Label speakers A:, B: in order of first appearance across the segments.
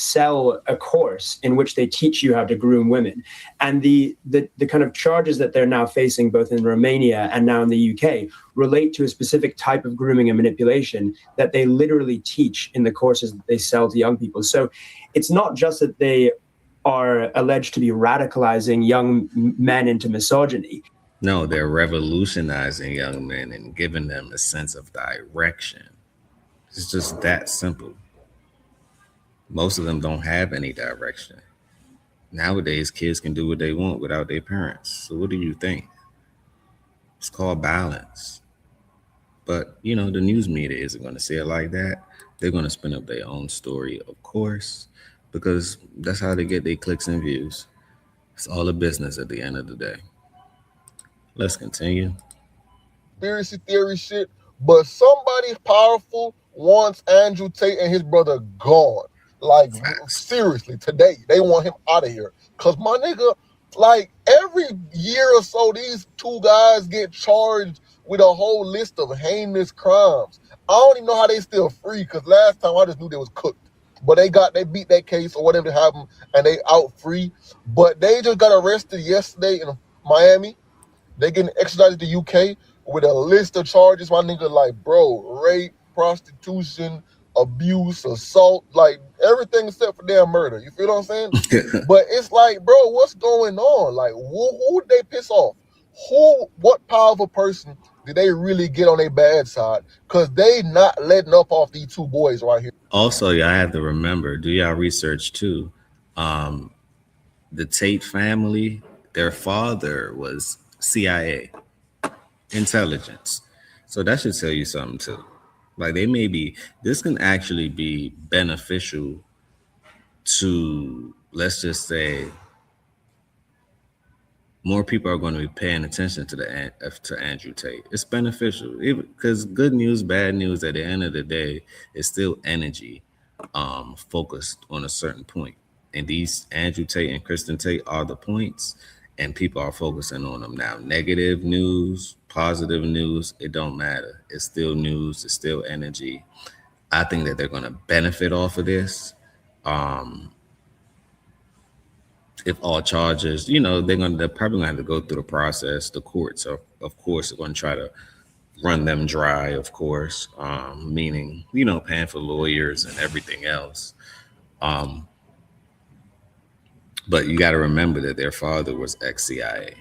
A: sell a course in which they teach you how to groom women. And the kind of charges that they're now facing, both in Romania and now in the UK, relate to a specific type of grooming and manipulation that they literally teach in the courses that they sell to young people. So it's not just that they are alleged to be radicalizing young men into misogyny.
B: No, they're revolutionizing young men and giving them a sense of direction. It's just that simple. Most of them don't have any direction. Nowadays, kids can do what they want without their parents. So what do you think? It's called balance. But, the news media isn't going to say it like that. They're going to spin up their own story, of course, because that's how they get their clicks and views. It's all a business at the end of the day. Let's continue.
C: Conspiracy theory shit, but somebody powerful wants Andrew Tate and his brother gone. Like, seriously, today, they want him out of here. Because, my nigga, like, every year or so, these two guys get charged with a whole list of heinous crimes. I don't even know how they still free, because last time I just knew they was cooked. But they beat that case or whatever happened, and they out free. But they just got arrested yesterday in Miami. They getting extradited to UK with a list of charges. My nigga, like, bro, rape, prostitution, abuse, assault, like everything except for damn murder. You feel what I'm saying? But it's like, bro, what's going on? Like, who did they piss off? What powerful person did they really get on their bad side? Because they not letting up off these two boys right here.
B: Also, y'all have to remember, do y'all research too. The Tate family, their father was CIA intelligence. So that should tell you something too. Like, this can actually be beneficial to, let's just say, more people are going to be paying attention to Andrew Tate. It's beneficial because good news, bad news, at the end of the day, is still energy focused on a certain point. And these Andrew Tate and Tristan Tate are the points, and people are focusing on them now. Negative news, positive news, it don't matter. It's still news. It's still energy. I think that they're going to benefit off of this. If all charges, they're probably gonna have to go through the process. The courts are, of course, going to try to run them dry, of course, meaning, paying for lawyers and everything else. But you got to remember that their father was ex-CIA,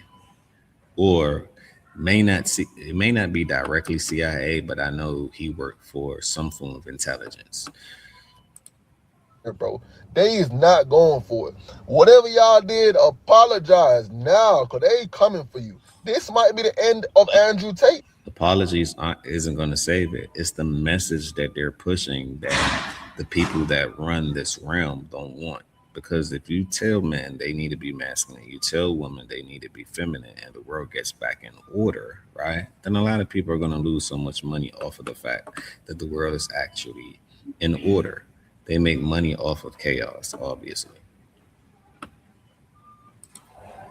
B: or it may not be directly CIA, but I know he worked for some form of intelligence.
C: Bro, they is not going for it. Whatever y'all did, apologize now, because they coming for you. This might be the end of Andrew Tate.
B: Apologies isn't going to save it. It's the message that they're pushing that the people that run this realm don't want. Because if you tell men they need to be masculine, you tell women they need to be feminine, and the world gets back in order, right? Then a lot of people are going to lose so much money off of the fact that the world is actually in order. They make money off of chaos, obviously.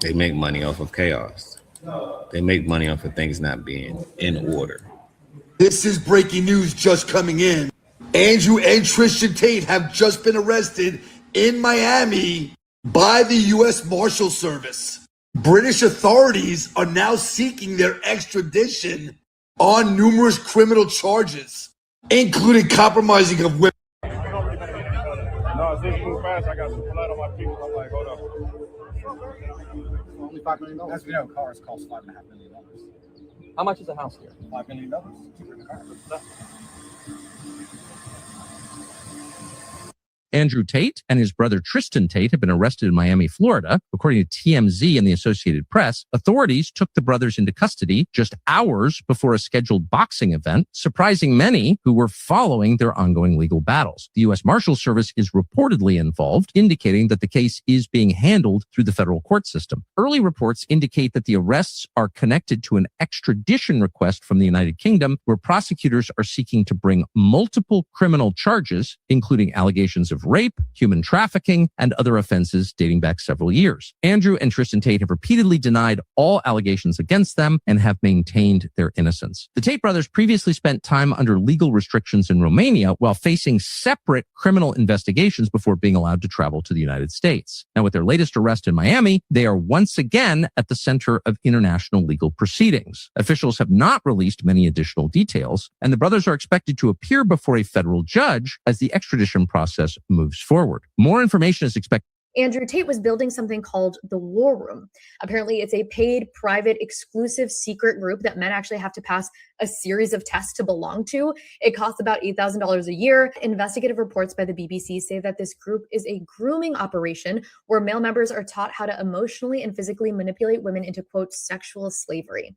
B: They make money off of chaos. They make money off of things not being in order.
D: This is breaking news just coming in. Andrew and Tristan Tate have just been arrested in Miami by the U.S. Marshal Service. British authorities are now seeking their extradition on numerous criminal charges, including compromising of women.
E: No, since you move fast, I got some blood on my feet. I'm like, hold up.
F: Only $5 million. As we know, cars cost $5.5 million.
G: How much is a house here?
F: $5 million. Cheaper than a car.
H: Andrew Tate and his brother Tristan Tate have been arrested in Miami, Florida. According to TMZ and the Associated Press, authorities took the brothers into custody just hours before a scheduled boxing event, surprising many who were following their ongoing legal battles. The U.S. Marshal Service is reportedly involved, indicating that the case is being handled through the federal court system. Early reports indicate that the arrests are connected to an extradition request from the United Kingdom, where prosecutors are seeking to bring multiple criminal charges, including allegations of of rape, human trafficking, and other offenses dating back several years. Andrew and Tristan Tate have repeatedly denied all allegations against them and have maintained their innocence. The Tate brothers previously spent time under legal restrictions in Romania while facing separate criminal investigations before being allowed to travel to the United States. Now, with their latest arrest in Miami, they are once again at the center of international legal proceedings. Officials have not released many additional details, and the brothers are expected to appear before a federal judge as the extradition process moves forward. More information is expected.
I: Andrew Tate was building something called the War Room. Apparently, it's a paid, private, exclusive, secret group that men actually have to pass a series of tests to belong to. It costs about $8,000 a year. Investigative reports by the BBC say that this group is a grooming operation where male members are taught how to emotionally and physically manipulate women into, quote, sexual slavery.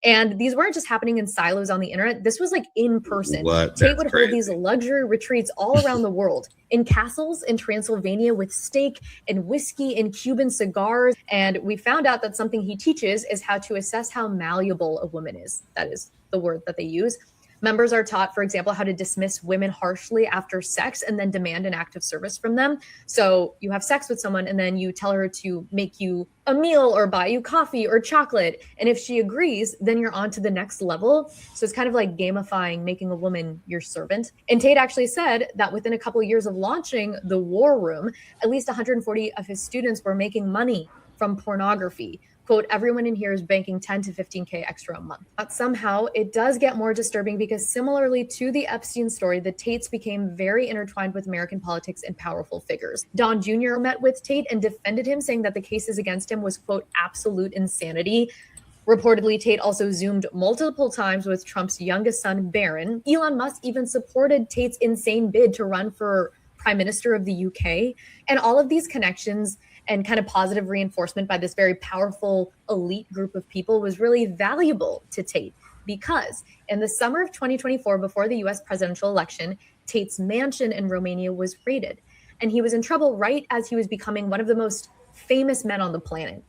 I: And these weren't just happening in silos on the internet. This was like in person. Tate would hold these luxury retreats all around the world, in castles in Transylvania with steak and whiskey and Cuban cigars. And we found out that something he teaches is how to assess how malleable a woman is. That is the word that they use. Members are taught, for example, how to dismiss women harshly after sex and then demand an act of service from them. So you have sex with someone and then you tell her to make you a meal or buy you coffee or chocolate. And if she agrees, then you're on to the next level. So it's kind of like gamifying, making a woman your servant. And Tate actually said that within a couple of years of launching the War Room, at least 140 of his students were making money from pornography. Quote, everyone in here is banking 10 to 15K extra a month. But somehow it does get more disturbing because similarly to the Epstein story, the Tates became very intertwined with American politics and powerful figures. Don Jr. met with Tate and defended him, saying that the cases against him was, quote, absolute insanity. Reportedly, Tate also Zoomed multiple times with Trump's youngest son, Barron. Elon Musk even supported Tate's insane bid to run for Prime Minister of the UK. And all of these connections and kind of positive reinforcement by this very powerful elite group of people was really valuable to Tate because in the summer of 2024, before the US presidential election, Tate's mansion in Romania was raided. And he was in trouble right as he was becoming one of the most famous men on the planet.